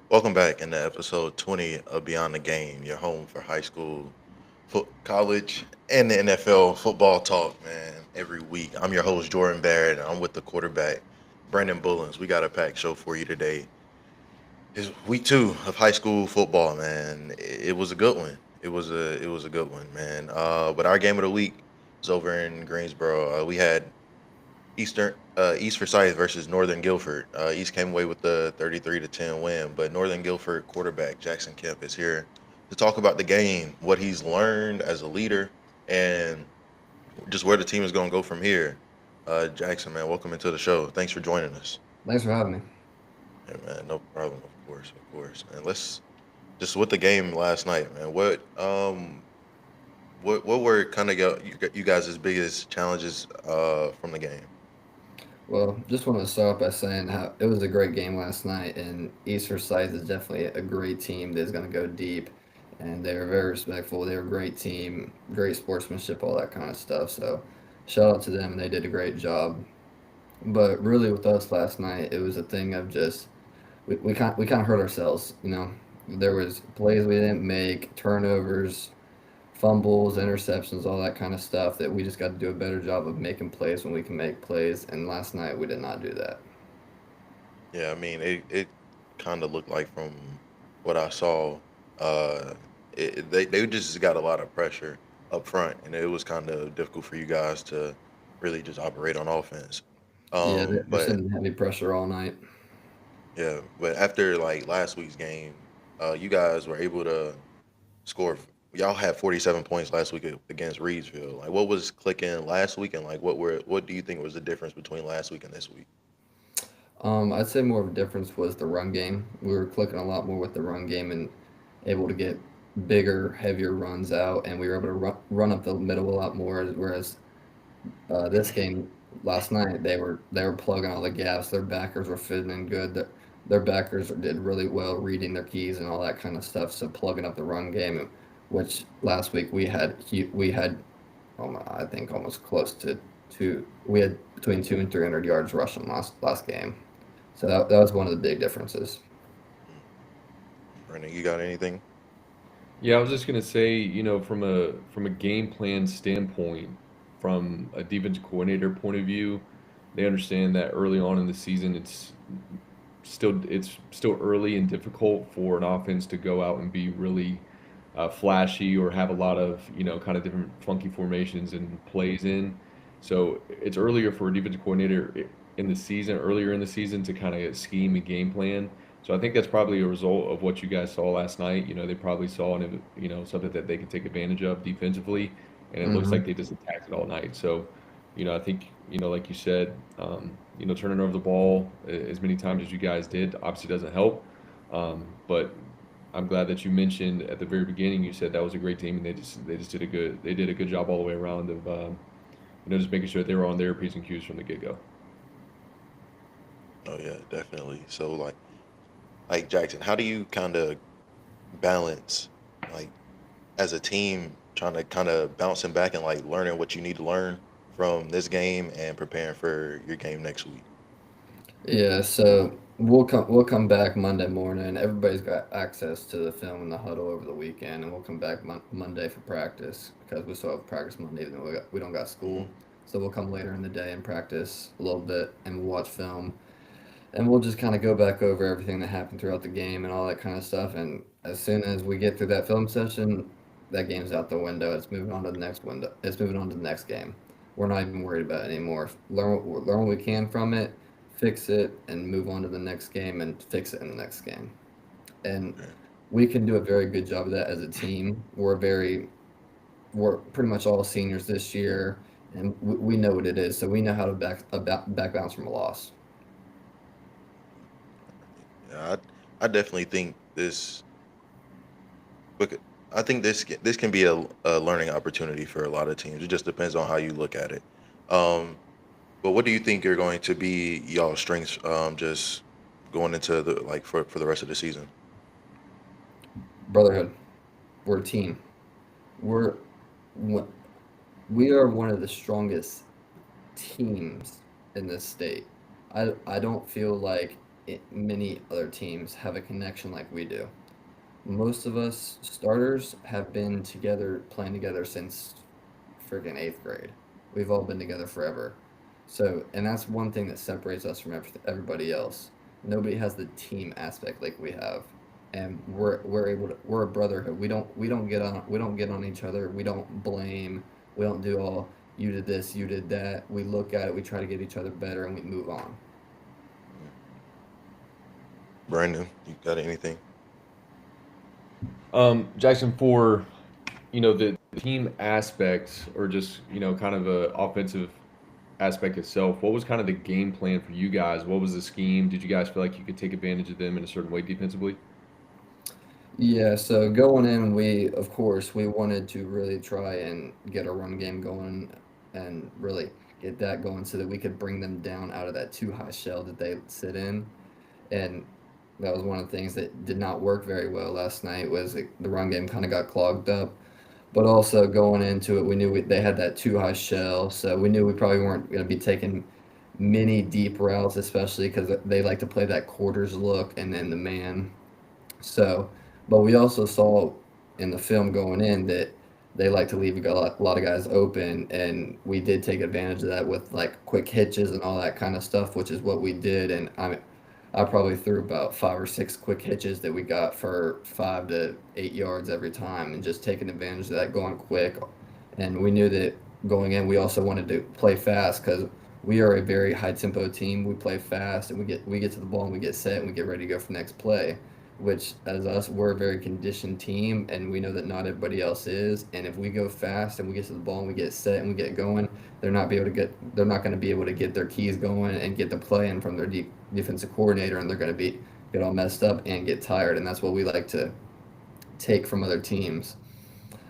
Welcome back into episode 20 of Beyond the Game, your home for high school, college, and the NFL football talk, man, every week. I'm your host, Jordan Barrett, and I'm with the quarterback, Brandon Bullins. We got a packed show for you today. It's week 2 of high school football, man. It was a good one. It was a good one, man. But our game of the week was over in Greensboro. We had East Forsyth versus Northern Guilford. East came away with the 33-10 win, but Northern Guilford quarterback Jaxson Kemp is here to talk about the game, what he's learned as a leader, and just where the team is going to go from here. Jackson, man, welcome into the show. Thanks for joining us. Thanks for having me. Yeah, man, no problem. Of course. And let's just with the game last night, man. What were kind of you guys' biggest challenges from the game? Well, just want to start off by saying how it was a great game last night, and East Forsyth is definitely a great team that's going to go deep, and they were very respectful. They were a great team, great sportsmanship, all that kind of stuff. So, shout out to them, and they did a great job. But really, with us last night, it was a thing of just we kind of hurt ourselves. There was plays we didn't make, turnovers, fumbles, interceptions, all that kind of stuff that we just got to do a better job of making plays when we can make plays. And last night we did not do that. Yeah, I mean, it kind of looked like from what I saw, uh, they just got a lot of pressure up front, and it was kind of difficult for you guys to really just operate on offense. Yeah, they're But sending heavy pressure all night. yeah, but after like last week's game, you guys were able to score. Y'all had 47 points last week against Reedsville. Like, what was clicking last week, and like, what do you think was the difference between last week and this week? I'd say more of a difference was the run game. We were clicking a lot more with the run game and able to get bigger, heavier runs out, and we were able to run up the middle a lot more. Whereas this game last night, they were plugging all the gaps. Their backers were fitting in good. Their backers did really well reading their keys and all that kind of stuff. So plugging up the run game, which last week we had I think almost close to two. We had between 200 and 300 yards rushing last game. So that was one of the big differences. Brandon, you got anything? Yeah, I was just gonna say, from a game plan standpoint, from a defense coordinator point of view, they understand that early on in the season, it's still early and difficult for an offense to go out and be really flashy or have a lot of kind of different funky formations and plays in. So it's earlier for a defensive coordinator earlier in the season to kind of scheme and game plan. So I think that's probably a result of what you guys saw last night. They probably saw something that they could take advantage of defensively, and it looks Hmm. like they just attacked it all night. So I think like you said, turning over the ball as many times as you guys did obviously doesn't help. But I'm glad that you mentioned at the very beginning. You said that was a great team, and they just did a good job all the way around of just making sure that they were on their p's and q's from the get go. Oh yeah, definitely. So like Jackson, how do you kind of balance like as a team trying to kind of bouncing back and like learning what you need to learn from this game and preparing for your game next week? Yeah, so we'll come back Monday morning. Everybody's got access to the film and the huddle over the weekend, and we'll come back Monday for practice because we still have practice Monday, even though we don't got Hmm. school. So we'll come later in the day and practice a little bit, and we'll watch film. and we'll just kind of go back over everything that happened throughout the game and all that kind of stuff. And as soon as we get through that film session, that game's out the window. It's moving on to the next window. It's moving on to the next game. We're not even worried about it anymore. Learn what we can from it, fix it, and move on to the next game and fix it in the next game. And Yeah. we can do a very good job of that as a team. We're pretty much all seniors this year, and we know what it is. So we know how to back bounce from a loss. Yeah, I definitely think bec- I think this can be a learning opportunity for a lot of teams. It just depends on how you look at it. Um, but what do you think are going to be y'all strengths just going into the like for the rest of the season? Brotherhood. We're a team. We're one- we are one of the strongest teams in this state. I don't feel like many other teams have a connection like we do. Most of us starters have been together, playing together since freaking eighth grade. We've all been together forever. So, and that's one thing that separates us from everybody else. Nobody has the team aspect like we have, and we're able to. We're a brotherhood. We don't get on each other. We don't blame. We don't do all you did this, you did that. We look at it. We try to get each other better, and we move on. Brandon, you got anything? Jackson, for the team aspect, or just kind of a offensive aspect itself, what was kind of the game plan for you guys? What was the scheme? Did you guys feel like you could take advantage of them in a certain way defensively? Yeah, so going in, we of course we wanted to really try and get a run game going and really get that going so that we could bring them down out of that too high shell that they sit in. And that was one of the things that did not work very well last night was the run game kind of got clogged up. But also going into it, we knew they had that too high shell, so we knew we probably weren't going to be taking many deep routes, especially because they like to play that quarters look and then the man. So, but we also saw in the film going in that they like to leave a lot of guys open, and we did take advantage of that with like quick hitches and all that kind of stuff, which is what we did. And I probably threw about 5 or 6 quick hitches that we got for 5 to 8 yards every time, and just taking advantage of that going quick. And we knew that going in, we also wanted to play fast because we are a very high tempo team. We play fast, and we get to the ball and we get set and we get ready to go for next play. Which, as us, we're a very conditioned team, and we know that not everybody else is. And if we go fast and we get to the ball and we get set and we get going, they're not going to be able to get their keys going and get the play in from their defensive coordinator, and they're going to get all messed up and get tired. And that's what we like to take from other teams.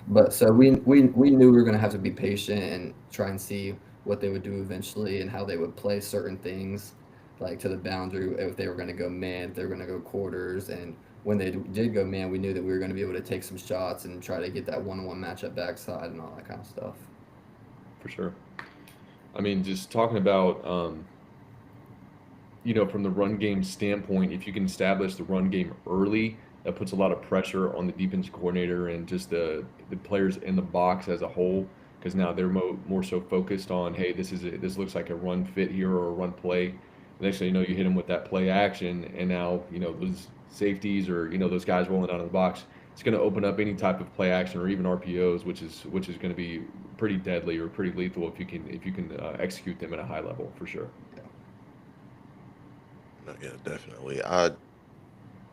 But so we knew we were going to have to be patient and try and see what they would do eventually and how they would play certain things, like to the boundary, if they were going to go man, if they were going to go quarters. And when they did go man, we knew that we were going to be able to take some shots and try to get that one-on-one matchup backside and all that kind of stuff. For sure. I mean, just talking about from the run game standpoint, if you can establish the run game early, that puts a lot of pressure on the defense coordinator and just the players in the box as a whole, because now they're more so focused on, hey, this looks like a run fit here or a run play. The next thing you know, you hit them with that play action, and now those safeties or those guys rolling out of the box. It's going to open up any type of play action or even RPOs, which is going to be pretty deadly or pretty lethal if you can execute them at a high level for sure. No, yeah, definitely.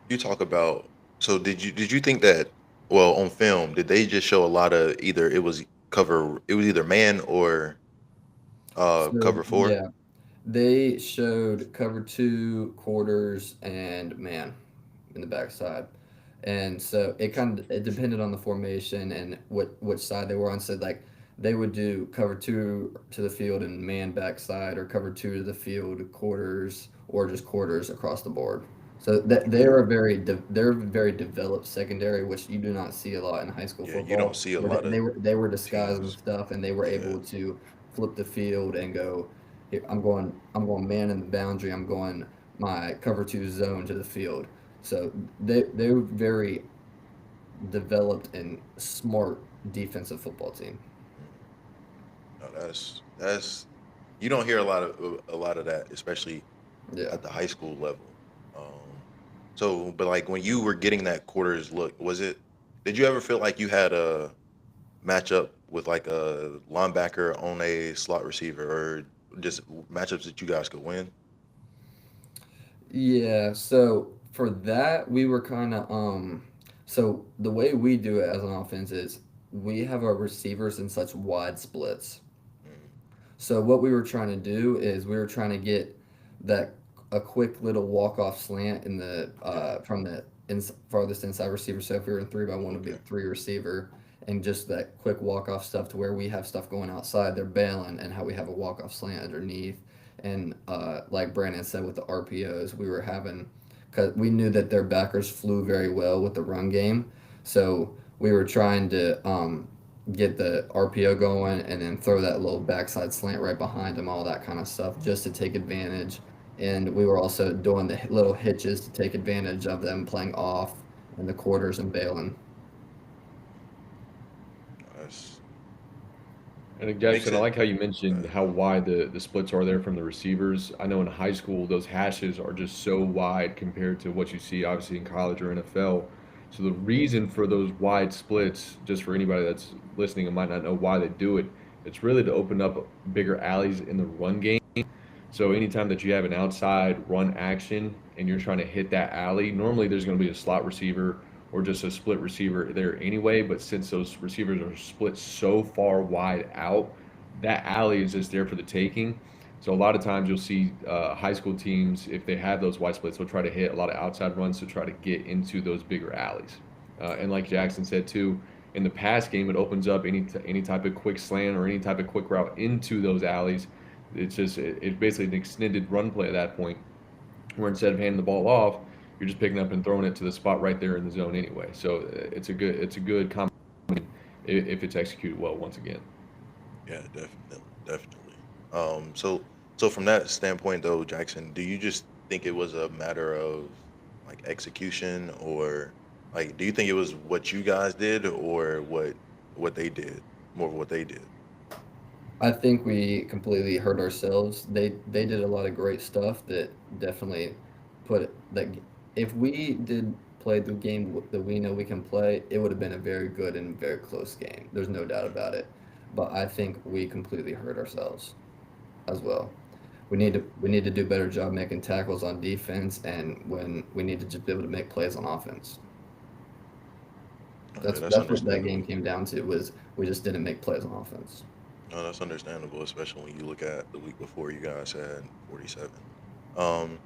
You talk about. So did you think that? Well, on film, did they just show a lot of either it was cover? It was either man or So cover four. yeah, they showed cover two, quarters, and man in the backside. And so it depended on the formation and which side they were on. So like they would do cover two to the field and man backside, or cover two to the field quarters, or just quarters across the board. So that they're a very developed secondary, which you do not see a lot in high school Yeah, you don't football. see a Where lot of they were disguised and teams. stuff, and they were Yeah, able to flip the field and go, "Here, I'm going man in the boundary. I'm going my cover two zone to the field." So they're very developed and smart defensive football team. no, that's you don't hear a lot of that, especially Yeah. at the high school level. So, but like when you were getting that quarters look, did you ever feel like you had a matchup with like a linebacker on a slot receiver, or just matchups that you guys could win? Yeah, so for that we were kind of so the way we do it as an offense is we have our receivers in such wide splits. Mm, So what we were trying to do is we were trying to get that a quick little walk off slant in the yeah. from the farthest inside receiver. So if we were in 3-by-1, it'd be Okay. a three receiver, and just that quick walk off stuff to where we have stuff going outside, they're bailing, and how we have a walk off slant underneath. And like Brandon said with the RPOs, we were having because we knew that their backers flew very well with the run game, so we were trying to get the RPO going and then throw that little backside slant right behind him, all that kind of stuff, just to take advantage. And we were also doing the little hitches to take advantage of them playing off in the quarters and bailing. That's And makes Jackson, I it. like how you mentioned Uh, how wide the splits are there from the receivers. I know in high school those hashes are just so wide compared to what you see obviously in college or NFL. So the reason for those wide splits, just for anybody that's listening and might not know why they do it, it's really to open up bigger alleys in the run game. So anytime that you have an outside run action and you're trying to hit that alley, normally there's going to be a slot receiver or just a split receiver there anyway. But since those receivers are split so far wide out, that alley is just there for the taking. So a lot of times you'll see high school teams, if they have those wide splits, they'll try to hit a lot of outside runs to try to get into those bigger alleys. And like Jackson said too, in the pass game, it opens up any type of quick slant or any type of quick route into those alleys. It's basically an extended run play at that point, where instead of handing the ball off, you're just picking up and throwing it to the spot right there in the zone anyway. So it's a good combination if it's executed well once again. yeah, definitely, definitely. So from that standpoint, though, Jackson, do you just think it was a matter of like execution, or like do you think it was what you guys did, or what they did, more of what they did? I think we completely hurt ourselves. They did a lot of great stuff that definitely put that if we did play the game that we know we can play, it would have been a very good and very close game. There's no doubt Mm, about it. But I think we completely hurt ourselves as well. We need to do a better job making tackles on defense, and when we need to just be able to make plays on offense. okay, That's that's that's what that game understandable. came down to, was we just didn't make plays on offense. No, that's understandable, especially when you look at the week before you guys had 47. Um,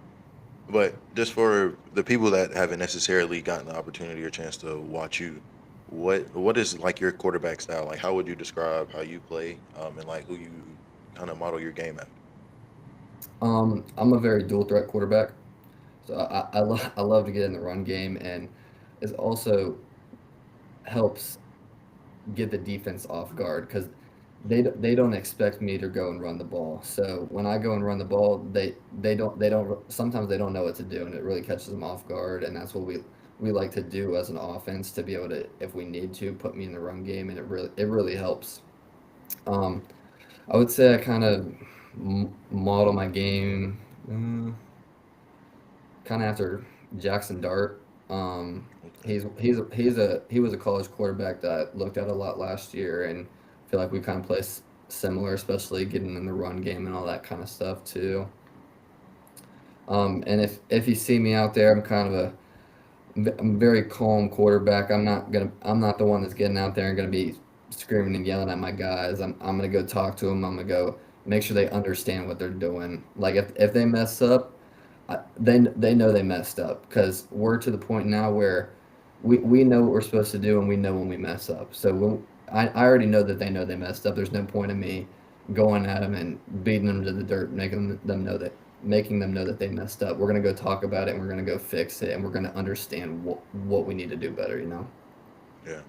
but just for the people that haven't necessarily gotten the opportunity or chance to watch you, what is like your quarterback style? Like, how would you describe how you play, and like who you kind of model your game after? I'm a very dual threat quarterback. So I love to get in the run game, and it also helps get the defense off guard because they don't expect me to go and run the ball. So when I go and run the ball, they don't sometimes they don't know what to do, and it really catches them off guard. And that's what we like to do as an offense, to be able to, if we need to, put me in the run game, and it really helps. Um, I would say I kind of model my game. Kind of after Jackson Dart. Okay, He was a college quarterback that I looked at a lot last year, and feel like we kind of play similar, especially getting in the run game and all that kind of stuff too. And if you see me out there, I'm a very calm quarterback. I'm not the one that's getting out there and gonna be screaming and yelling at my guys. I'm gonna go talk to them. I'm gonna go make sure they understand what they're doing. Like if they mess up, they know they messed up, because we're to the point now where we know what we're supposed to do, and we know when we mess up. So I already know that they know they messed up. There's no point in me going at them and beating them to the dirt, making them know that they messed up. We're gonna go talk about it, and we're gonna go fix it, and we're gonna understand what we need to do better. yeah,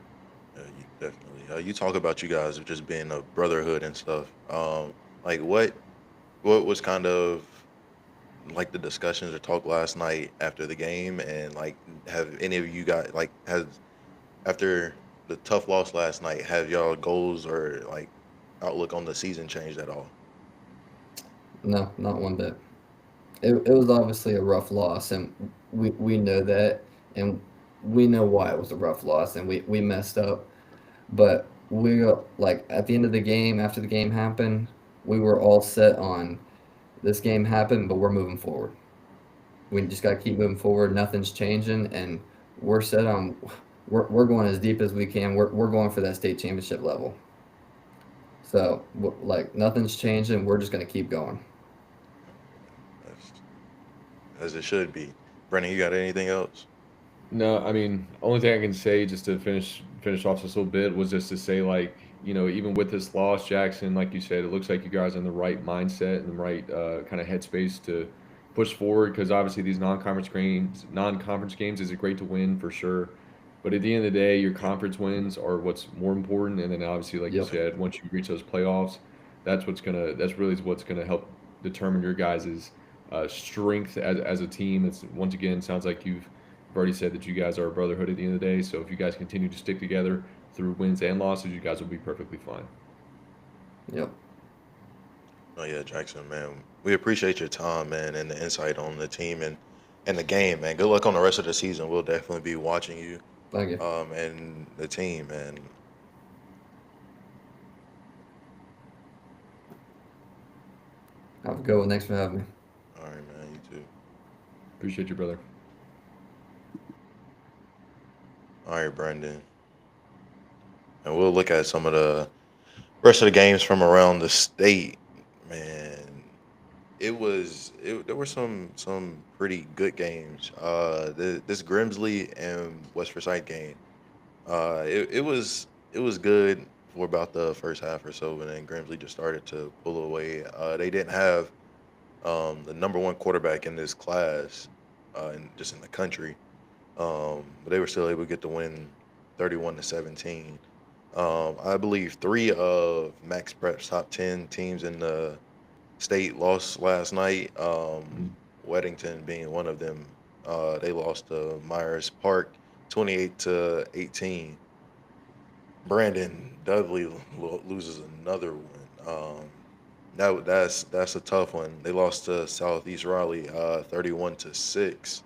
yeah, you definitely. You talk about you guys just being a brotherhood and stuff. Like what was kind of like the discussions or talk last night after the game, and like have any of you got like has after the tough loss last night, have y'all goals or like outlook on the season changed at all? No, not one bit. it was obviously a rough loss, and we know that, and we know why it was a rough loss, and we messed up. But we like at the end of the game, after the game happened, we were all set on this game happened, but we're moving forward. We just got to keep moving forward. Nothing's changing, and we're set on. We're going as deep as we can. We're going for that state championship level. So like nothing's changing. We're just gonna keep going. That's, as it should be. Brennan, you got anything else? No, I mean, only thing I can say just to finish off this little bit was just to say like, even with this loss, Jackson, like you said, it looks like you guys are in the right mindset and the right kind of headspace to push forward because obviously these non-conference games is it great to win for sure, but at the end of the day, your conference wins are what's more important, and then obviously, like you Yep. said, once you reach those playoffs, that's really what's gonna help determine your guys' strength as a team. It's once again sounds like you've already said that you guys are a brotherhood at the end of the day. So if you guys continue to stick together through wins and losses, you guys will be perfectly fine. Yep. Oh yeah, Jackson, man. We appreciate your time, man, and the insight on the team and the game, man. Good luck on the rest of the season. We'll definitely be watching you, Thank you. and the team, man. Have a good one. Thanks for having me. All right, man. You too. Appreciate you, brother. All right, Brandon. And we'll look at some of the rest of the games from around the state, man. There were some pretty good games. This Grimsley and West Forsyth game. It was good for about the first half or so, and then Grimsley just started to pull away. They didn't have the number one quarterback in this class, just in the country. But they were still able to get the win, 31-17. I believe three of Max Prep's top 10 teams in the state lost last night. Weddington being one of them. They lost to Myers Park, 28-18. Brandon Dudley loses another one. That's a tough one. They lost to Southeast Raleigh, 31-6.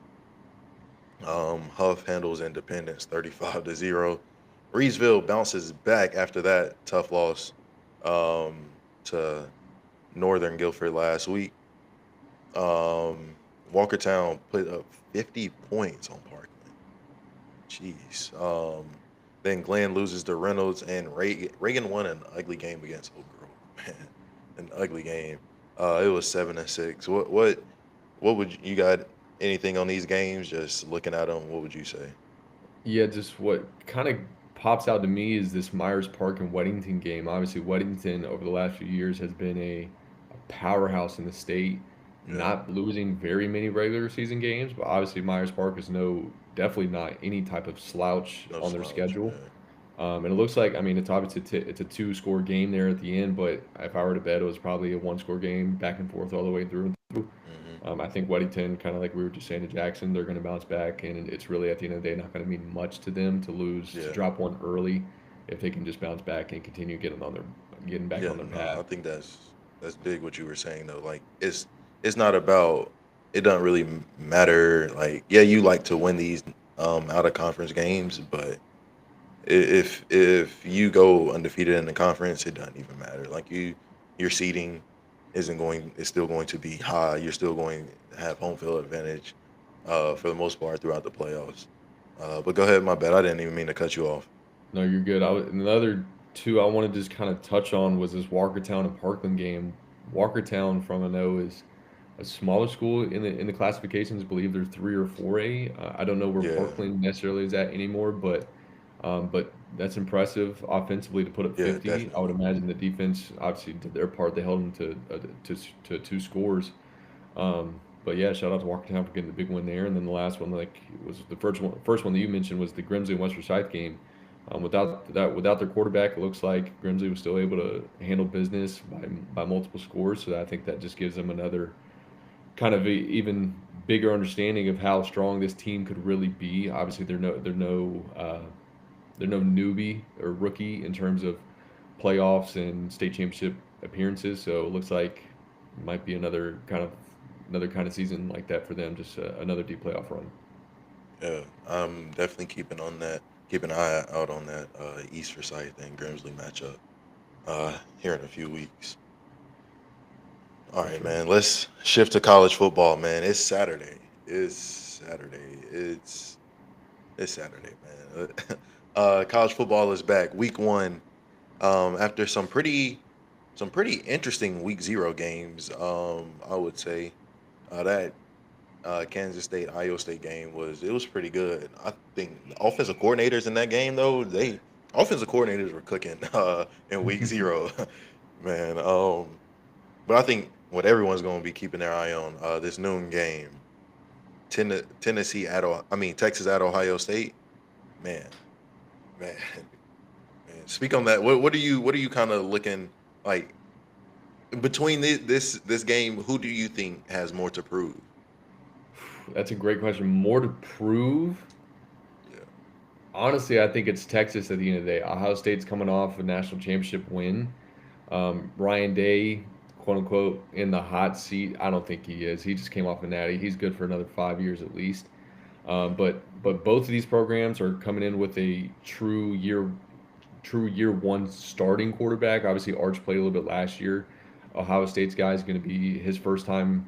Huff handles Independence 35-0. Reedsville bounces back after that tough loss um, to Northern Guilford last week. Um, Walkertown put up 50 points on Parkland. Jeez. Then Glenn loses to Reynolds, and Reagan won an ugly game against Oak Grove. Man, an ugly game. It was 7-6. What would you got? Anything on these games? Just looking at them, what would you say? Yeah, just what kind of pops out to me is this Myers Park and Weddington game. Obviously, Weddington over the last few years has been a powerhouse in the state, Yeah, not losing very many regular season games, but obviously Myers Park is definitely not any type of slouch no on their slouch. schedule. Yeah. And it looks like, I mean, it's obviously it's a two-score game there at the end, but if I were to bet, it was probably a one-score game, back and forth all the way through. Hmm. I think Weddington, kind of like we were just saying to Jackson, they're going to bounce back, and it's really at the end of the day not going to mean much to them to Yeah. drop one early, if they can just bounce back and continue getting back Yeah. on their No, I path. think that's big what you were saying though. Like it's not about it doesn't really matter. Like yeah, you like to win these out of conference games, but if you go undefeated in the conference, it doesn't even matter. Like your seeding isn't going is still going to be high. You're still going to have home field advantage for the most part throughout the playoffs. But go ahead, my bad. I didn't even mean to cut you off. No, you're good. Another two I wanted to just kind of touch on was this Walkertown and Parkland game. Walkertown, from I know, is a smaller school in the classifications. I believe they're 3 or 4A. I don't know where Yeah, Parkland necessarily is at anymore, but that's impressive offensively to put up yeah, 50. I would definitely. imagine the defense obviously did their part. They held them to two scores. But yeah, shout out to Walkertown for getting the big win there. And then the last one, like, was the first one that you mentioned was the Grimsley and West Forsyth game. Without their quarterback, it looks like Grimsley was still able to handle business by multiple scores. So I think that just gives them another kind of even bigger understanding of how strong this team could really be. Obviously, they're no newbie or rookie in terms of playoffs and state championship appearances. So it looks like it might be another kind of another kind of season like that for them, just another deep playoff run. Yeah, I'm definitely keeping an eye out on that East Forsyth and Grimsley matchup here in a few weeks. All For right, sure. man. Let's shift to college football, man. It's Saturday. It's Saturday. It's Saturday, man. College football is back. Week one. After some pretty interesting week zero games. I would say that Kansas State Iowa State game was pretty good. I think the offensive coordinators in that game though they offensive coordinators were cooking in week zero, man. But I think what everyone's going to be keeping their eye on this noon game, Tennessee at Texas at Ohio State, man, man, man. Speak on that. What are you kind of looking like between this game? Who do you think has more to prove? That's a great question. More to prove. Yeah. Honestly, I think it's Texas at the end of the day. Ohio State's coming off a national championship win. Ryan Day, quote unquote, in the hot seat. I don't think he is. He just came off a natty. He's good for another 5 years at least. But both of these programs are coming in with a true year one starting quarterback. Obviously, Arch played a little bit last year. Ohio State's guy is going to be his first time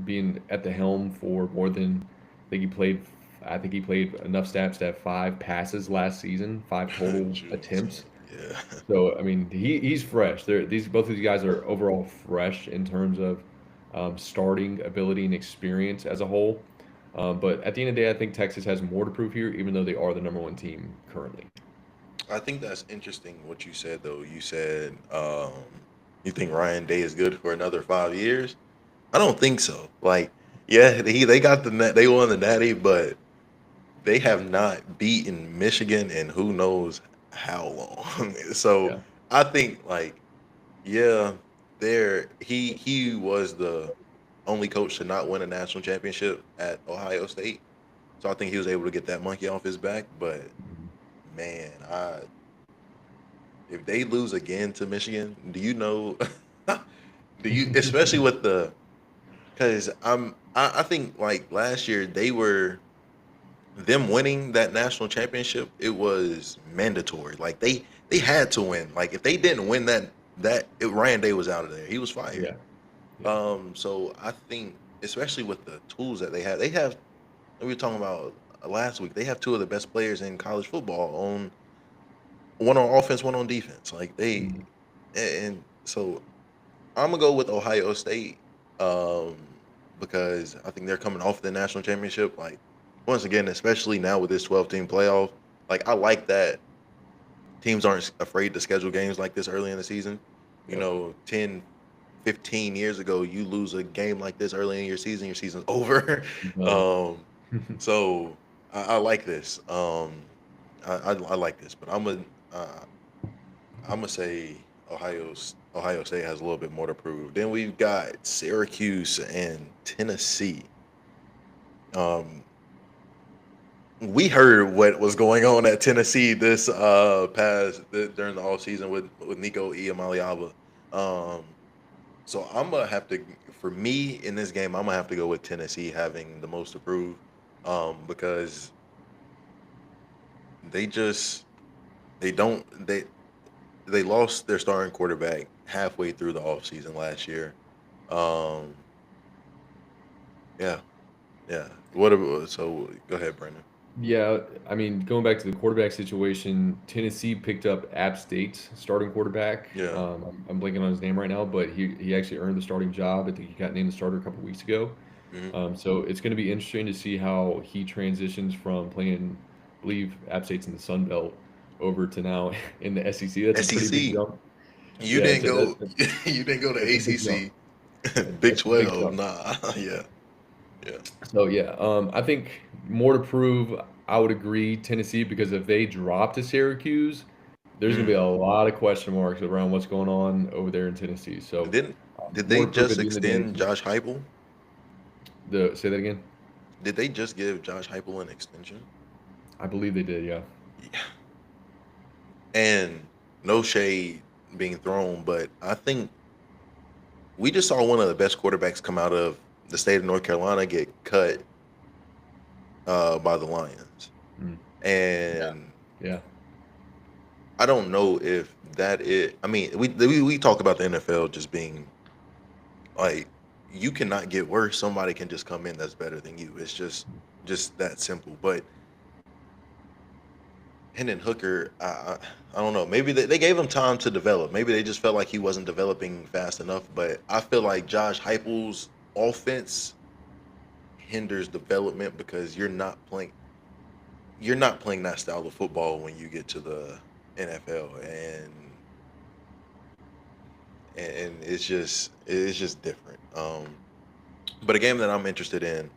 being at the helm for more than I think he played. I think he played enough snaps to have 5 passes last season, 5 total Jeez, attempts. man. Yeah. So I mean, he's fresh. Both of these guys are overall fresh in terms of starting ability and experience as a whole. But at the end of the day, I think Texas has more to prove here, even though they are the number one team currently. I think that's interesting what you said though. You said you think Ryan Day is good for another 5 years. I don't think so. Like, yeah, they got the net, they won the Natty, but they have not beaten Michigan in who knows how long. So Yeah. I think like, yeah, he was the only coach to not win a national championship at Ohio State. So I think he was able to get that monkey off his back. But man, I if they lose again to Michigan, do you know? Do you especially with the because I think like last year they were them winning that national championship. It was mandatory. Like they had to win. Like if they didn't win Ryan Day was out of there. He was fired. Yeah. Yeah. So I think especially with the tools that they have. We were talking about last week. They have two of the best players in college football on one on offense, one on defense. Like they Mhm. and so I'm gonna go with Ohio State um, because I think they're coming off the national championship. Like once again, especially now with this 12-team playoff, like I like that teams aren't afraid to schedule games like this early in the season. You Yep. know, 10, 15 years ago, you lose a game like this early in your season's over. Done. um, so I like this. I like this, but uh, I'm gonna say Ohio State has a little bit more to prove. Then we've got Syracuse and Tennessee. Um, we heard what was going on at Tennessee this during the off season with Nico Iamaleava. Um, so I'm gonna have to for me in this game I'm gonna have to go with Tennessee having the most to prove because they just they don't they lost their starting quarterback halfway through the offseason last year. Um, yeah, yeah. What about, so go ahead, Brandon. Yeah, I mean, going back to the quarterback situation, Tennessee picked up App State's starting quarterback. Yeah. I'm blanking on his name right now, but he actually earned the starting job. I think he got named the starter a couple weeks ago. Hmm. So it's going to be interesting to see how he transitions from playing, I believe, App State's in the Sun Belt over to now in the SEC. That's a pretty big SEC. jump. You Yeah, didn't that's go. You didn't go to a big jump. ACC. Big That's a big 12. jump. Nah. Yeah. Yeah. So yeah, I think more to prove. I would agree Tennessee because if they drop to Syracuse, there's going to be a Mm. lot of question marks around what's going on over there in Tennessee. So Didn't did more they to prove just at the end of the day. extend Josh Heupel? Say that again. Did they just give Josh Heupel an extension? I believe they did. Yeah. Yeah. And no shade being thrown, but I think we just saw one of the best quarterbacks come out of the state of North Carolina get cut by the Lions, Mm. Yeah. and Yeah. I don't know if that is. I mean, we talk about the NFL just being like you cannot get worse. Somebody can just come in that's better than you. It's just that simple. But Hendon Hooker, I don't know. Maybe they gave him time to develop. Maybe they just felt like he wasn't developing fast enough. But I feel like Josh Heupel's offense hinders development because you're not playing that style of football when you get to the NFL, and it's just different. But a game that I'm interested in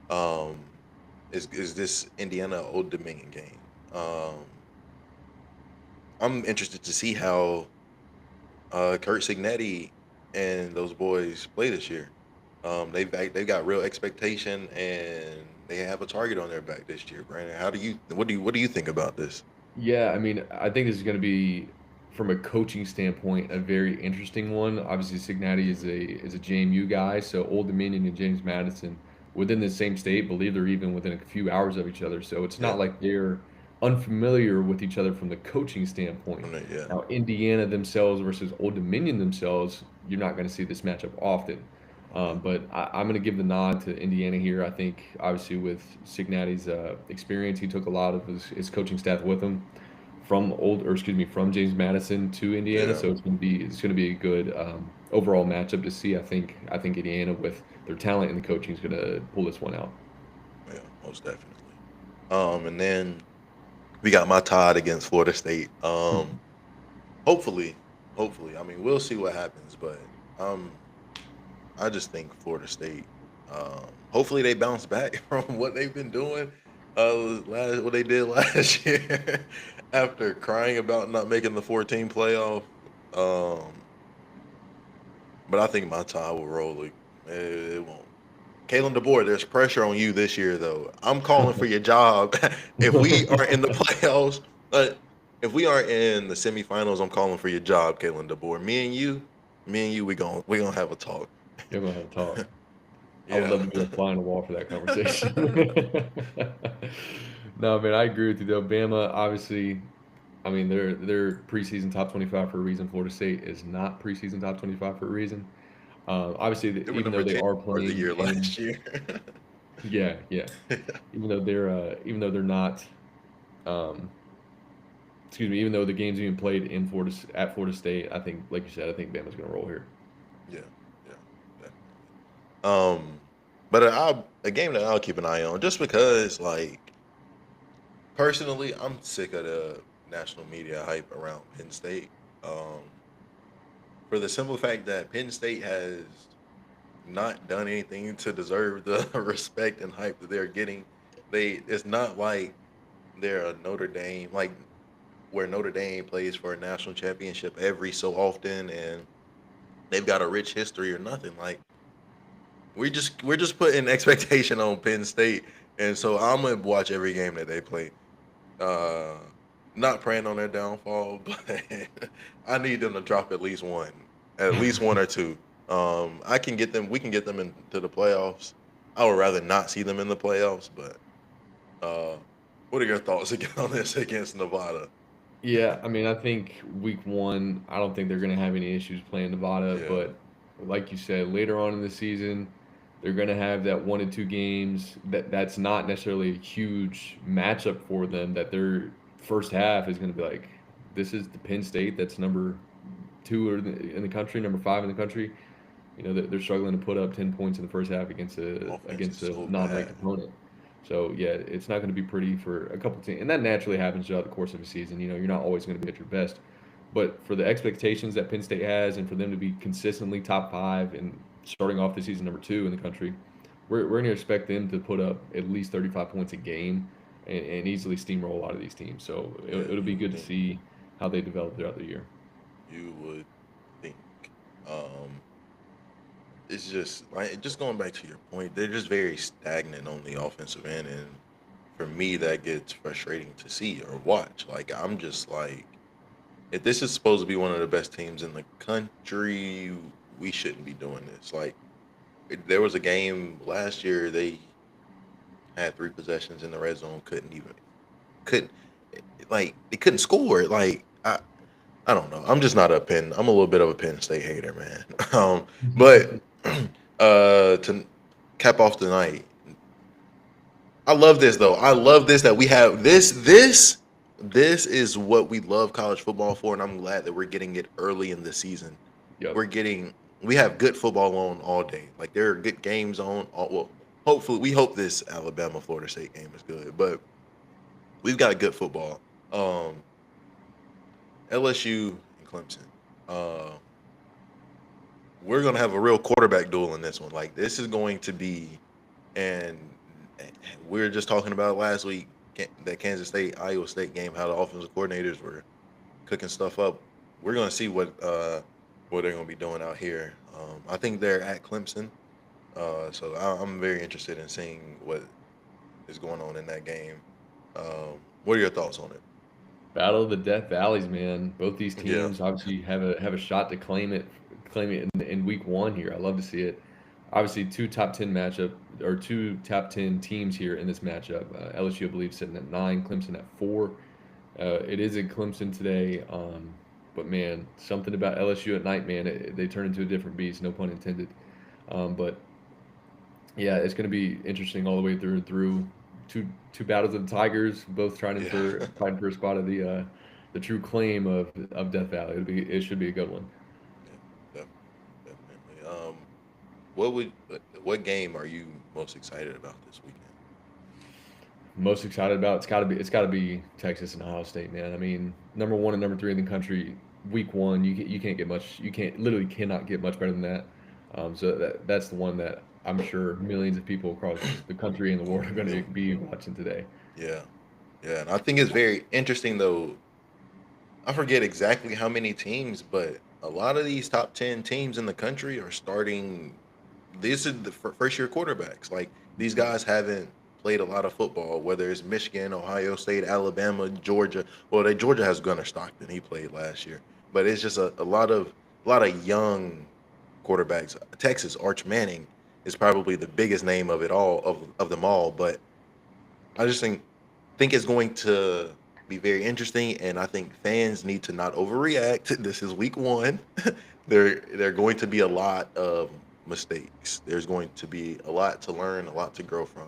um, is this Indiana Old Dominion game. Um, I'm interested to see how Kurt Signetti and those boys play this year. They've got real expectation and they have a target on their back this year. Brandon, what do you think about this? Yeah, I mean, I think this is going to be, from a coaching standpoint, a very interesting one. Obviously, Cincinnati is a JMU guy, so Old Dominion and James Madison within the same state, believe they're even within a few hours of each other. So it's Yeah, not like they're unfamiliar with each other from the coaching standpoint. yeah, Now, Indiana themselves versus Old Dominion themselves, you're not going to see this matchup often. yeah, But I'm going to give the nod to Indiana here. I think, obviously, with Cincinnati's experience, he took a lot of his coaching staff with him from James Madison to Indiana. yeah, So it's going to be a good overall matchup to see. I think Indiana, with their talent and the coaching, is going to pull this one out. yeah, most definitely. And then we got my Todd against Florida State. Hopefully, hopefully. I mean, we'll see what happens, but um, I just think Florida State. Hopefully, they bounce back from what they've been doing. What they did last year after crying about not making the 14 playoff. Um, but I think my tie will roll. It won't. Kalen DeBoer, there's pressure on you this year, though. I'm calling for your job. If we are in the playoffs, uh, if we are in the semifinals, I'm calling for your job, Kalen DeBoer. Me and you, we gonna have a talk. You're going to have to talk. I would Yeah, love to be a fly on the wall for that conversation. No, man, I agree with you though. Bama, obviously, I mean, they're preseason top 25 for a reason. Florida State is not preseason top 25 for a reason. Obviously, they were even though number they 10 are for the playing year in, last year. yeah, yeah, even though they're not, um, excuse me, even though the game's being played in Florida State, I think, like you said, I think Bama's going to roll here. Yeah, yeah, definitely. But a game that I'll keep an eye on, just because, like, personally, I'm sick of the national media hype around Penn State. Um, for the simple fact that Penn State has not done anything to deserve the respect and hype that they're getting. It's not like they're a Notre Dame, like where Notre Dame plays for a national championship every so often, and they've got a rich history or nothing. Like we're just putting expectation on Penn State, and so I'm gonna watch every game that they play. Uh, Not praying on their downfall, but I need them to drop at least one or two. I can get them. We can get them into the playoffs. I would rather not see them in the playoffs, but uh, what are your thoughts again on this against Nevada? Yeah, I mean, I think week one, I don't think they're going to have any issues playing Nevada, Yeah, but like you said, later on in the season, they're going to have that 1 and 2 games. That's not necessarily a huge matchup for them. That their first half is going to be like, this is the Penn State that's number two in the country, number five in the country. They're struggling to put up 10 points in the first half against a offense is against a so non-ranked bad. opponent. So yeah, it's not going to be pretty for a couple teams, and that naturally happens throughout the course of a season. You're not always going to be at your best, but for the expectations that Penn State has, and for them to be consistently top five and starting off the season number two in the country, we're going to expect them to put up at least 35 points a game and easily steamroll a lot of these teams. So Yeah, it'll you be would good to think. see how they develop throughout the year. You would think. Um, it's just like just going back to your point. They're just very stagnant on the offensive end, and for me, that gets frustrating to see or watch. Like I'm just like, if this is supposed to be one of the best teams in the country, we shouldn't be doing this. Like there was a game last year. They had 3 possessions in the red zone. Couldn't like they couldn't score. Like I don't know. I'm just not a Penn. I'm a little bit of a Penn State hater, man. But to cap off the night, I love this though. I love this that we have this. This is what we love college football for, and I'm glad that we're getting it early in the season. Yep. We have good football on all day. Like there are good games on. Well, hopefully, we hope this Alabama Florida State game is good, but we've got good football. LSU and Clemson. We're gonna have a real quarterback duel in this one. Like this is going to be, and we were just talking about last week that Kansas State Iowa State game, how the offensive coordinators were cooking stuff up. We're gonna see what they're gonna be doing out here. I think they're at Clemson, so I'm very interested in seeing what is going on in that game. What are your thoughts on it? Battle of the Death Valleys, man. Both these Yeah, teams obviously have a shot to claim it in week one here. I love to see it. Obviously, two top 10 teams here in this matchup. LSU, I believe, sitting at 9, Clemson at 4. It is in Clemson today, but man, something about LSU at night, man, they turn into a different beast. No pun intended. But yeah, it's going to be interesting all the way through and through. Two battles of the Tigers, both yeah, fighting for a spot of the true claim of Death Valley. It should be a good one. yeah, definitely. What would what game are you most excited about this weekend? Most excited about it's got to be Texas and Ohio State, man. I mean, number one and number three in the country. Week one, you can't get much. You cannot get much better than that. So that's the one that I'm sure millions of people across the country and the world are going to be watching today. Yeah, yeah, and I think it's very interesting though. I forget exactly how many teams, but a lot of these top 10 teams in the country are starting. This is the first year quarterbacks. Like these guys haven't played a lot of football, whether it's Michigan, Ohio State, Alabama, Georgia. Well, Georgia has Gunnar Stockton. He played last year, but it's just a lot of young quarterbacks. Texas, Arch Manning is probably the biggest name of it all of them all. But I just think it's going to be very interesting, and I think fans need to not overreact. This is week one. There are going to be a lot of mistakes. There's going to be a lot to learn, a lot to grow from,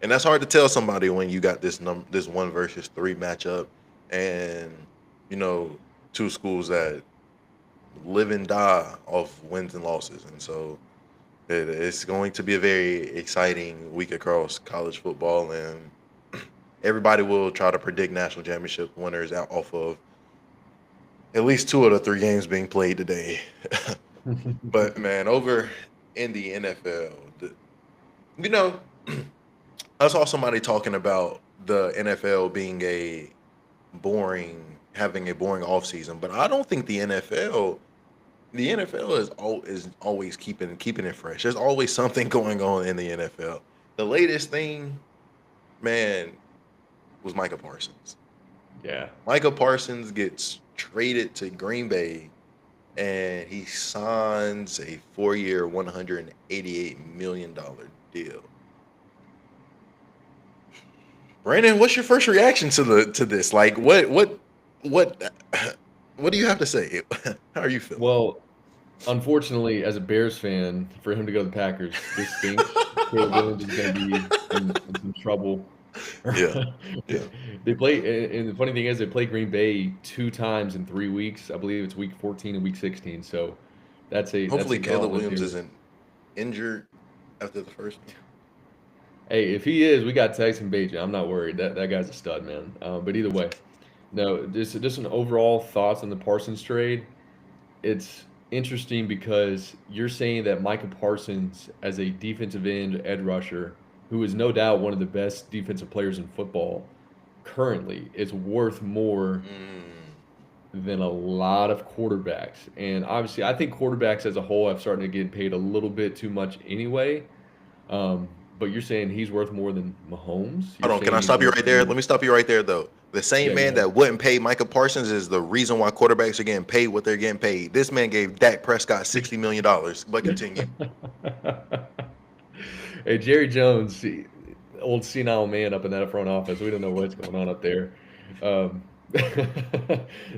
and that's hard to tell somebody when you got this 1 versus 3 matchup, and you know two schools that live and die off wins and losses, and so it's going to be a very exciting week across college football, and everybody will try to predict national championship winners out off of at least 2 of the 3 games being played today. But man, over in the NFL, you know, I saw somebody talking about the NFL being having a boring offseason, but I don't think the NFL is always keeping it fresh. There's always something going on in the NFL. The latest thing, man, was Micah Parsons. Yeah. Micah Parsons gets traded to Green Bay, and he signs a 4-year, $188 million deal. Brandon, what's your first reaction to this? Like, what do you have to say? How are you feeling? Well, unfortunately, as a Bears fan, for him to go to the Packers, this stinks. Caleb Williams is going to be in some trouble. Yeah, yeah. They play, and the funny thing is, they play Green Bay 2 times in 3 weeks. I believe it's week 14 and week 16. So Hopefully, Caleb gauntlet Williams here. isn't injured after the first one. Hey, if he is, we got Tyson Bagent. I'm not worried. That guy's a stud, man. But either way, no, just an overall thoughts on the Parsons trade. It's interesting because you're saying that Micah Parsons, as a defensive end edge rusher, who is no doubt one of the best defensive players in football currently, is worth more than a lot of quarterbacks. And obviously, I think quarterbacks as a whole have started to get paid a little bit too much anyway. But you're saying he's worth more than Mahomes? Hold on, can I stop you right there? Let me stop you right there, though. The same Yeah, man go that wouldn't pay Micah Parsons is the reason why quarterbacks are getting paid what they're getting paid. This man gave Dak Prescott $60 million. But continue. ahead. Hey, Jerry Jones, old senile man up in that front office. We don't know what's going on up there. Um,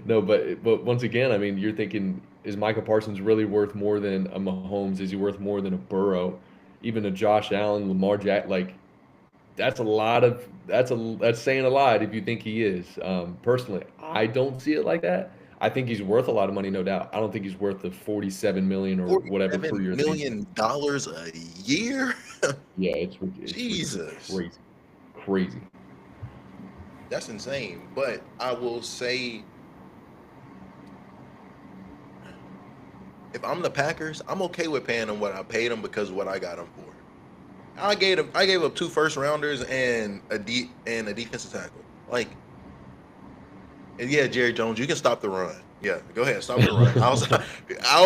no, but once again, I mean, you're thinking, is Micah Parsons really worth more than a Mahomes? Is he worth more than a Burrow? Even a Josh Allen, Lamar Jack, like that's saying a lot if you think he is. Personally, I don't see it like that. I think he's worth a lot of money, no doubt. I don't think he's worth the 47 million or whatever per $47 year that he's million a year? yeah, it's Jesus. crazy, crazy. That's insane. But I will say, if I'm the Packers, I'm okay with paying him what I paid him because of what I got him for. I gave up 2 first rounders and a defensive tackle. Like, and yeah, Jerry Jones, you can stop the run. Yeah, go ahead, stop the run. I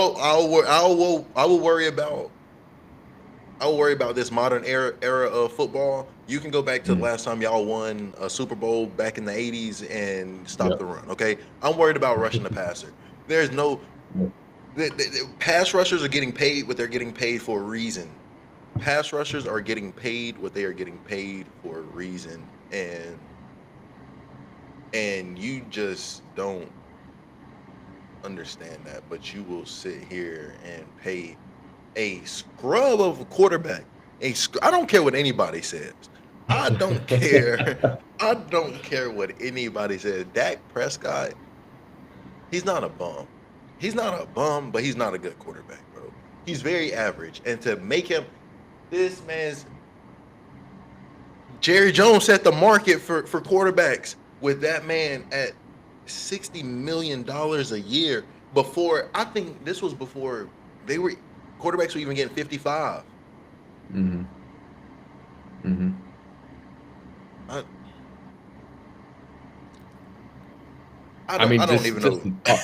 will worry about this modern era of football. You can go back to the last time y'all won a Super Bowl back in the 80s and stop the run. Okay, I'm worried about rushing the passer. There's no the pass rushers are getting paid what they're getting paid for a reason. Pass rushers are getting paid what they are getting paid for a reason, and you just don't understand that. But you will sit here and pay a scrub of a quarterback. I don't care what anybody says. I don't care. I don't care what anybody says. Dak Prescott, he's not a bum. He's not a bum, but he's not a good quarterback, bro. He's very average. And to make him, this man's Jerry Jones set the market for quarterbacks with that man at $60 million a year. I think this was before quarterbacks were even getting 55. Mm-hmm. Mm-hmm. I don't even know.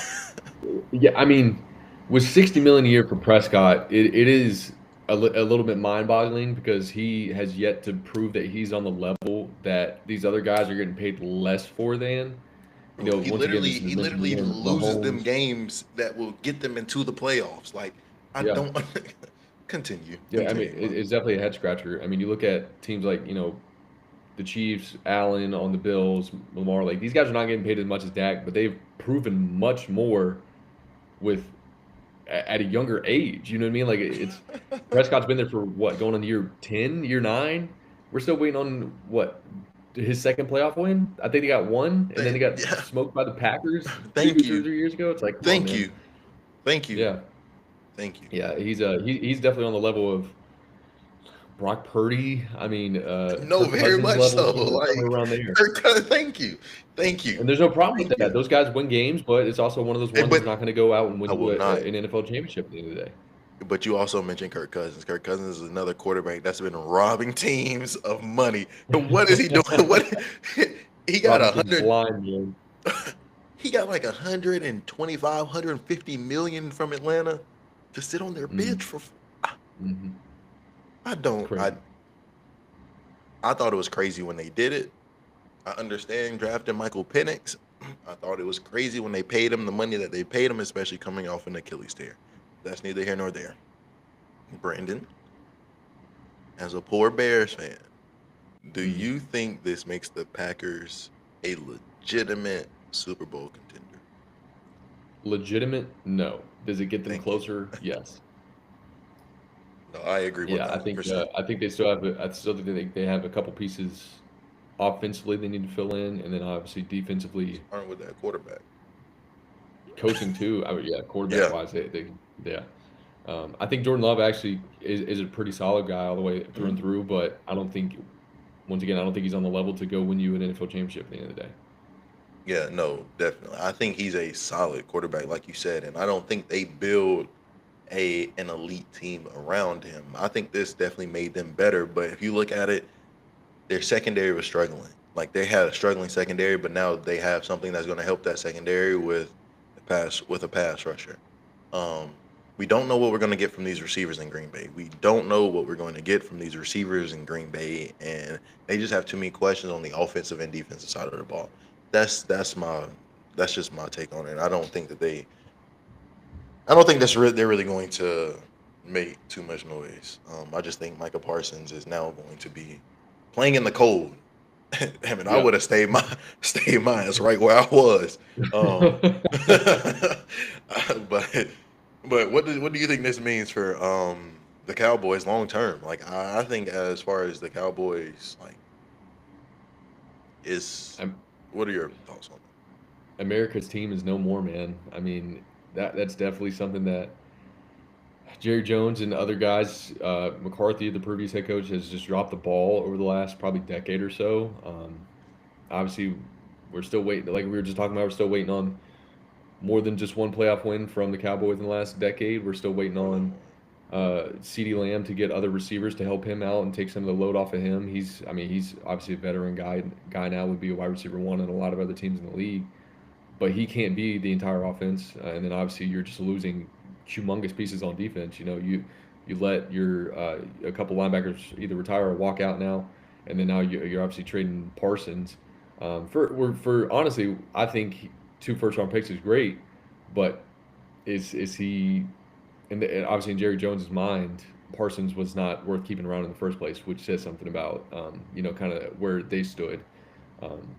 Yeah, I mean, with 60 million a year for Prescott, it is a little bit mind-boggling because he has yet to prove that he's on the level that these other guys are getting paid less for than. He literally loses them games that will get them into the playoffs. Like, I don't continue. Yeah, I mean, it's definitely a head scratcher. I mean, you look at teams like, the Chiefs, Allen on the Bills, Lamar, like these guys are not getting paid as much as Dak, but they've proven much more at a younger age. You know what I mean? Like it's Prescott's been there for what, going on year 10, year 9? We're still waiting on what, his second playoff win? I think he got one, and then he got smoked by the Packers 2 or 3 years ago. It's like, thank you. Yeah. Thank you. Yeah, he's definitely on the level of Brock Purdy. I mean, no, Kirk very Cousins much level, so. Like around there. Thank you. And there's no problem with that. Those guys win games, but it's also one of those ones that's not going to go out and win an NFL championship at the end of the day. But you also mentioned Kirk Cousins. Kirk Cousins is another quarterback that's been robbing teams of money. And what is he doing? He got 100. He got like 125, 150 million from Atlanta to sit on their bench for. Mm-hmm. I thought it was crazy when they did it. I understand drafting Michael Penix. I thought it was crazy when they paid him the money that they paid him, especially coming off an Achilles tear. That's neither here nor there. Brandon, as a poor Bears fan, do you think this makes the Packers a legitimate Super Bowl contender? Legitimate? No. Does it get them closer? Yes. No, I agree with that. I think they still have. I still think they have a couple pieces offensively they need to fill in, and then obviously defensively. Aren't with that quarterback. Coaching too. Quarterback wise, I think Jordan Love actually is a pretty solid guy all the way through and through, but I don't think he's on the level to go win you an NFL championship at the end of the day. Yeah, no, definitely. I think he's a solid quarterback, like you said, and I don't think they build an elite team around him. I think this definitely made them better, but if you look at it, their secondary was struggling. Like they had a struggling secondary, but now they have something that's going to help that secondary with a pass rusher. We don't know what we're going to get from these receivers in Green Bay. We don't know what we're going to get from these receivers in Green Bay, and they just have too many questions on the offensive and defensive side of the ball. That's just my take on it. I don't think they're really going to make too much noise. I just think Micah Parsons is now going to be playing in the cold. I mean, I Yeah. would have stayed my ass right where I was. But what do you think this means for the Cowboys long term? Like I think as far as the Cowboys like is, Am- what are your thoughts on America's team is no more, man. I mean, that's definitely something that Jerry Jones and other guys, McCarthy, the previous head coach, has just dropped the ball over the last probably decade or so. Obviously, we're still waiting. Like we were just talking about, we're still waiting on more than just one playoff win from the Cowboys in the last decade. We're still waiting on CeeDee Lamb to get other receivers to help him out and take some of the load off of him. I mean, he's obviously a veteran guy now, would be a wide receiver one on a lot of other teams in the league, but he can't be the entire offense. And then obviously you're just losing humongous pieces on defense. You know, you let your a couple linebackers either retire or walk out now, and then now you're obviously trading Parsons. For honestly, I think 2 first-round picks is great, but is he? And obviously in Jerry Jones's mind, Parsons was not worth keeping around in the first place, which says something about kind of where they stood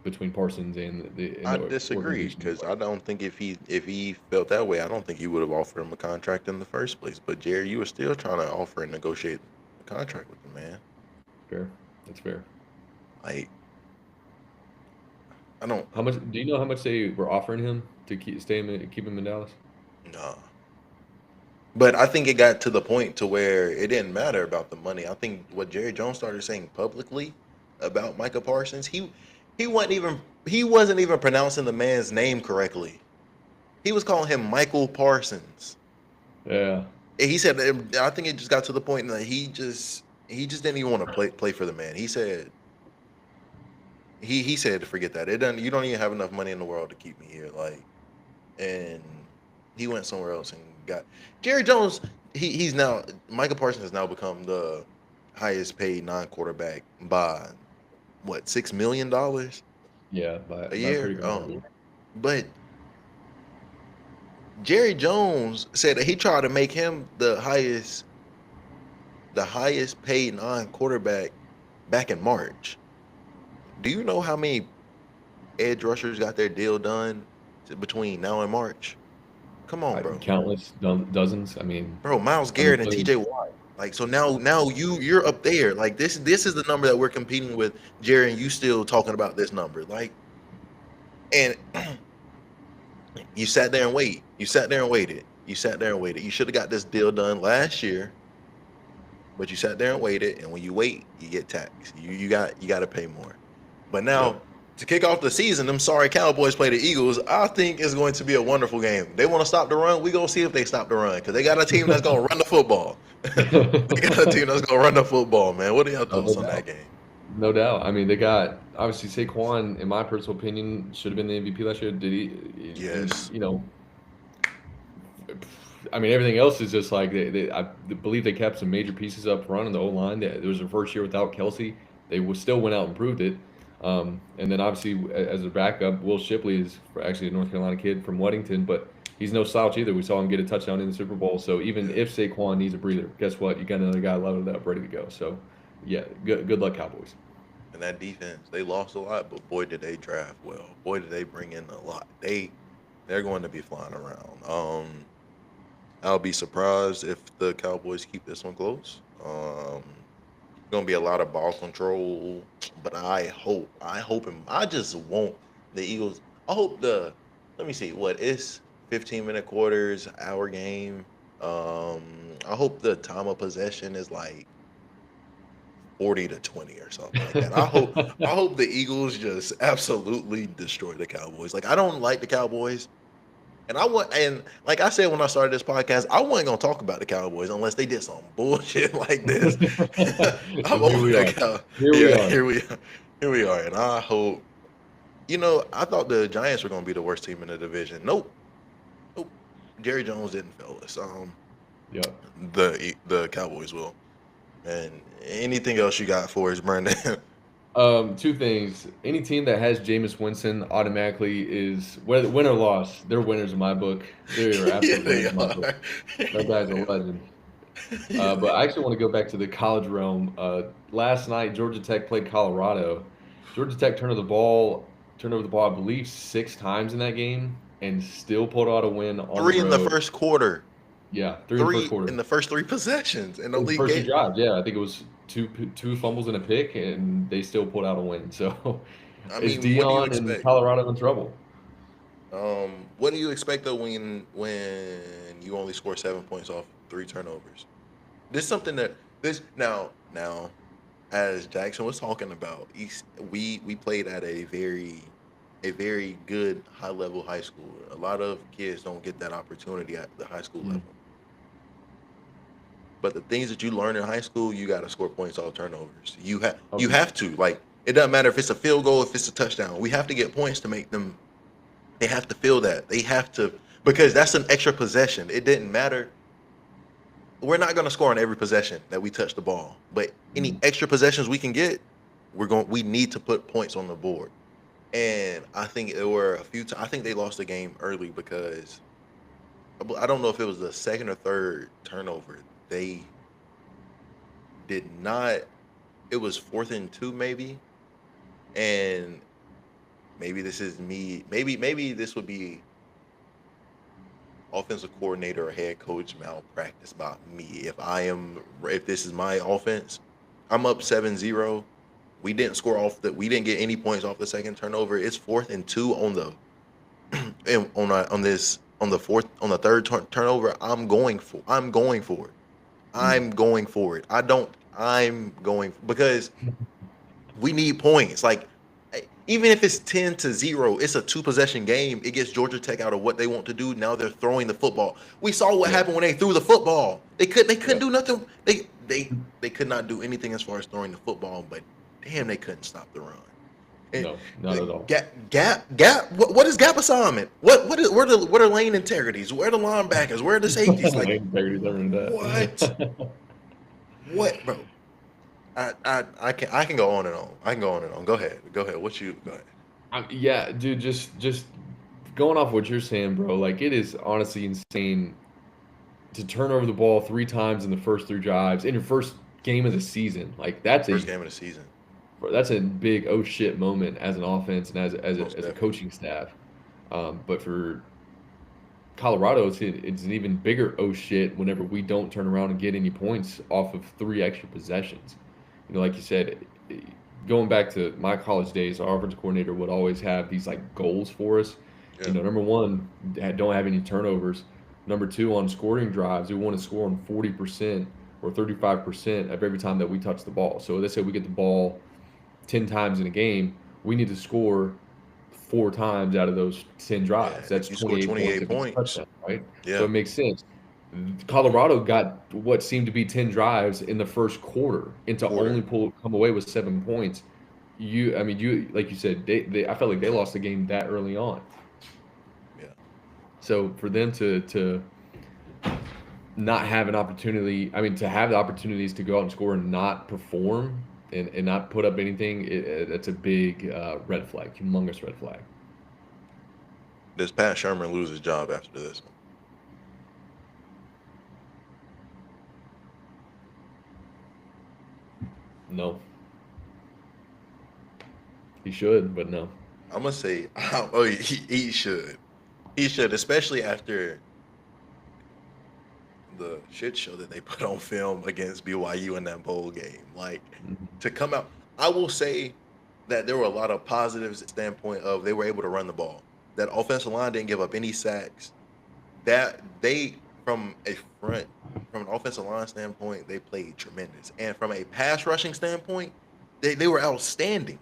between Parsons and I the disagree organization. because I don't think if he felt that way, I don't think he would have offered him a contract in the first place. But Jerry, you were still trying to offer and negotiate a contract with the man. Fair, that's fair. Like I don't How much do you know how much they were offering him to keep him in Dallas? know. But I think it got to the point to where it didn't matter about the money. I think what Jerry Jones started saying publicly about Micah Parsons, he wasn't even pronouncing the man's name correctly. He was calling him Michael Parsons. Yeah, And he said, I think it just got to the point that he just didn't even want to play for the man. He said to forget that. It doesn't. You don't even have enough money in the world to keep me here. Like, and he went somewhere else and got Jerry Jones. He's now Michael Parsons has now become the highest paid non-quarterback by what $6 million yeah, a by a pretty year. good margin. But Jerry Jones said that he tried to make him the highest paid non-quarterback back in March. Do you know how many edge rushers got their deal done between now and March? Come on, bro. Countless dozens. I mean, Bro, Miles how many Garrett and players? TJ Watt. Like so now you're up there. Like this is the number that we're competing with, Jerry, and you still talking about this number. Like and you sat there and wait. You sat there and waited. You sat there and waited. You should have got this deal done last year, but you sat there and waited, and when you wait, you get taxed. You got to pay more. But Yep. now to kick off the season, them sorry Cowboys play the Eagles. I think it's going to be a wonderful game. They want to stop the run. We gonna see if they stop the run because they got a team that's gonna run the football. They got a team that's gonna run the football, man. What are your Oh, thoughts no on that doubt. game? No doubt. I mean, they got obviously Saquon, in my personal opinion, should have been the MVP last year. Did he? And Yes. I mean, everything else is just like I believe they kept some major pieces up front in the O line. It was their first year without Kelsey. They still went out and proved it. And then obviously as a backup, Will Shipley is actually a North Carolina kid from Weddington, but he's no slouch either. We saw him get a touchdown in the Super Bowl. So even Yeah. if Saquon needs a breather, guess what? You got another guy loaded up, ready to go. So yeah, good luck, Cowboys. And that defense, they lost a lot, but boy did they draft well. Boy did they bring in a lot. They're going to be flying around. I'll be surprised if the Cowboys keep this one close. Gonna be a lot of ball control, but and I just want the Eagles. I hope let me see what is 15-minute quarters, hour game. I hope the time of possession is like 40-20 or something like that. I hope the Eagles just absolutely destroy the Cowboys. Like I don't like the Cowboys. And like I said when I started this podcast, I wasn't gonna talk about the Cowboys unless they did some bullshit like this. I'm And here over we the are. cow. Here we Yeah, are. here we are, and I hope. I thought the Giants were gonna be the worst team in the division. Nope. Jerry Jones didn't fail us. Yep. The Cowboys will. And anything else you got for us, Brandon? 2 things. Any team that has Jameis Winston automatically is whether win or loss. They're winners in my book. They are Yeah, absolute they winners in my book. are. That guy's a legend. But I actually want to go back to the college realm. Last night, Georgia Tech played Colorado. Georgia Tech turned over the ball, I believe, 6 times in that game, and still pulled out a win on the Three in the road. first quarter. Yeah, 3 in the first Three quarter. in the first 3 possessions in the In the league first 2 game. drives, yeah, I think it was two fumbles and a pick, and they still pulled out a win. So, I is mean, what do you Dion and expect? Colorado in trouble? What do you expect though when you only score 7 points off 3 turnovers? This is something that this now as Jackson was talking about. We played at a very good high level high school. A lot of kids don't get that opportunity at the high school Mm. level. But the things that you learn in high school, you got to score points off turnovers. Oh, You have to, like, it doesn't matter if it's a field goal, if it's a touchdown. We have to get points to make them. They have to feel that. They have to, because that's an extra possession. It didn't matter. We're not going to score on every possession that we touch the ball, but any mm. extra possessions we can get, we need to put points on the board. And I think there were a few times. I think they lost the game early because I don't know if it was the second or third turnover. They did not. It was 4th and 2 maybe, and maybe this is me. Maybe this would be offensive coordinator or head coach malpractice by me. If this is my offense, I'm up 7-0. We didn't score off the. We didn't get any points off the second turnover. It's 4th and 2 on the on the third turnover. I'm going for it. I'm going for it. I'm going because we need points. Like, even if it's 10-0, it's a 2 possession game. It gets Georgia Tech out of what they want to do. Now they're throwing the football. We saw what Yeah, happened when they threw the football. They couldn't yeah. do nothing. They could not do anything as far as throwing the football, but damn, they couldn't stop the run. And No, not at all. gap. What is gap assignment? What are lane integrities? Where are the linebackers? Where are the safeties? Like, Lane integrity's earned what? that. What, bro? I can go on and on. I can go on and on. Go ahead. Go ahead. Go ahead. Yeah, dude, just going off what you're saying, bro. Like, it is honestly insane to turn over the ball 3 times in the first 3 drives in your first game of the season. Like, First game of the season. that's a big oh shit moment as an offense and Most as a definitely. coaching staff. But for Colorado, it's an even bigger oh shit whenever we don't turn around and get any points off of 3 extra possessions. Like you said, going back to my college days, our offensive coordinator would always have these like goals for us. Yeah. Number one, don't have any turnovers. Number two, on scoring drives, we want to score on 40% or 35% of every time that we touch the ball. So let's say we get the ball 10 times in a game, we need to score 4 times out of those 10 Yeah. drives. That's If you score 28 points 28 if it's a points, touchdown, right? So yeah. it makes sense. Colorado got what seemed to be 10 drives in the first quarter, and to only come away with 7 points. You like you said, I felt like they lost the game that early on. Yeah. So for them to not have an opportunity, to have the opportunities to go out and score and not perform and not put up anything, that's a big red flag, humongous red flag. Does Pat Shermer lose his job after this one? No. He should, but no. I'm gonna say, oh, he should. He should, especially after the shit show that they put on film against BYU in that bowl game. Like, Mhm. to come out, I will say that there were a lot of positives standpoint of they were able to run the ball. That offensive line didn't give up any sacks. That they from an offensive line standpoint, they played tremendous. And from a pass rushing standpoint, they were outstanding.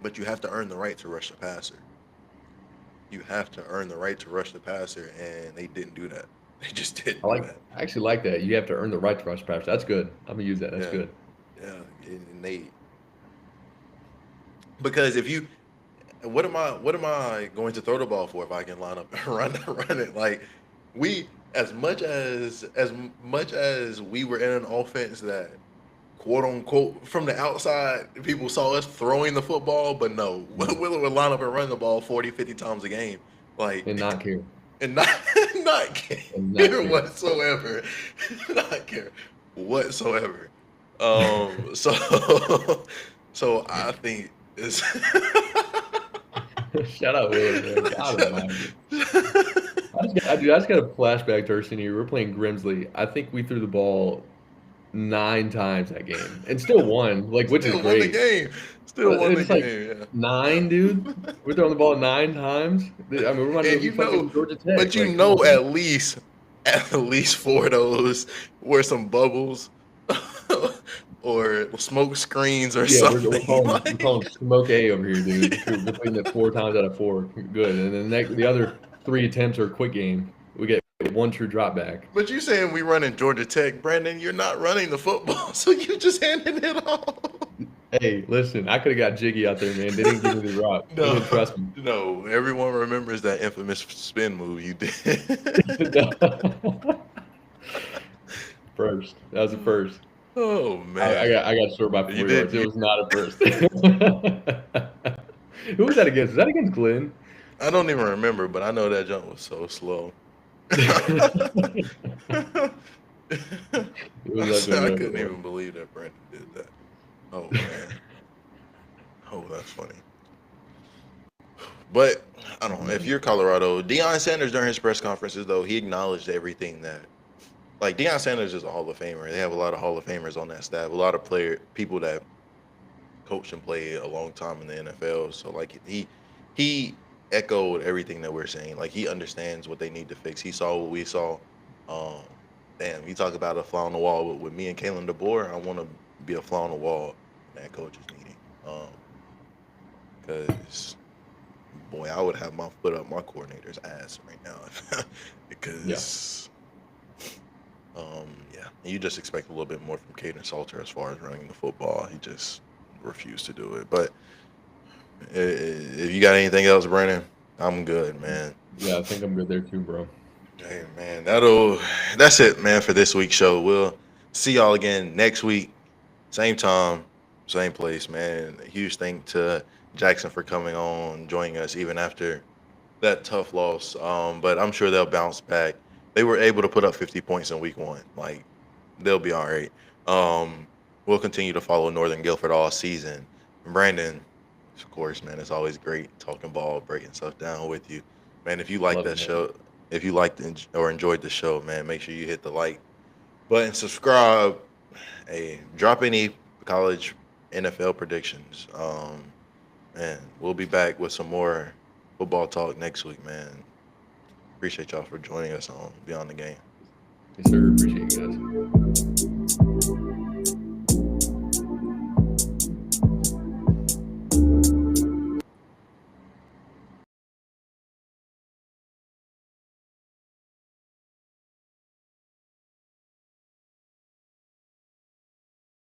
But you have to earn the right to rush the passer. You have to earn the right to rush the passer, and they didn't do that. They just didn't do that. I actually like that. You have to earn the right to rush pass. That's good. I'm gonna use that. That's Yeah. good. Yeah, and because if you, what am I going to throw the ball for if I can line up and run it? Like, as much as we were in an offense that, quote unquote, from the outside, people saw us throwing the football, but no, Willer would line up and run the ball 40, 50 times a game. Like, And not care. and not Not care Not care. whatsoever. Not care whatsoever. So so I think it's Shout out Willard, man. God almighty. I just got a flashback to our senior year. We were playing Grimsley. I think we threw the ball 9 times that game and still won, like, which is still won the great. game. Still But won the it's like game. Yeah. 9, dude. We're throwing the ball 9 times. I mean, we might as And well be fucking Georgia Tech. but you Like, know, come on. at least 4 of those were some bubbles or smoke screens or Yeah, we're something. calling smoke A over here, dude. We're playing it 4 times out of 4. Good. And then the other 3 attempts are a quick game. We get 1 true drop back. But you saying we running Georgia Tech, Brandon? You're not running the football, so you just handing it off. Hey, listen, I could have got jiggy out there, man. They didn't give me the rock. They didn't trust me. No, everyone remembers that infamous spin move you did. First. That was the first. Oh man, I got short by 4 You yards. did. It was not a first. Who was that against? Was that against Glenn? I don't even remember, but I know that jump was so slow. It was I couldn't even believe that Brandon did that. Oh man. Oh, that's funny. But I don't know if you're Colorado. Deion Sanders during his press conferences, though, he acknowledged everything that, like, Deion Sanders is a Hall of Famer. They have a lot of Hall of Famers on that staff. A lot of people that coached and played a long time in the NFL. So like he echoed everything that we're saying. Like, he understands what they need to fix. He saw what we saw. Damn, you talk about a fly on the wall with me and Kalen DeBoer. I want to be a fly on the wall in that coaches meeting. Because boy, I would have my foot up my coordinator's ass right now because yeah, you just expect a little bit more from Caden Salter as far as running the football. He just refused to do it. But if you got anything else, Brandon, I'm good, man. Yeah, I think I'm good there too, bro. Hey, man, that's it, man, for this week's show. We'll see y'all again next week, same time, same place, man. A huge thank to Jaxson for coming on, joining us even after that tough loss. But I'm sure they'll bounce back. They were able to put up 50 points in week 1. Like, they'll be all right. We'll continue to follow Northern Guilford all season. Brandon, of course, man, it's always great talking ball, breaking stuff down with you. Man, if you like that show, if you liked or enjoyed the show, man, make sure you hit the like button, subscribe. Hey, drop any college NFL predictions. Man, we'll be back with some more football talk next week, man. Appreciate y'all for joining us on Beyond the Game. Yes, sir. Appreciate you guys.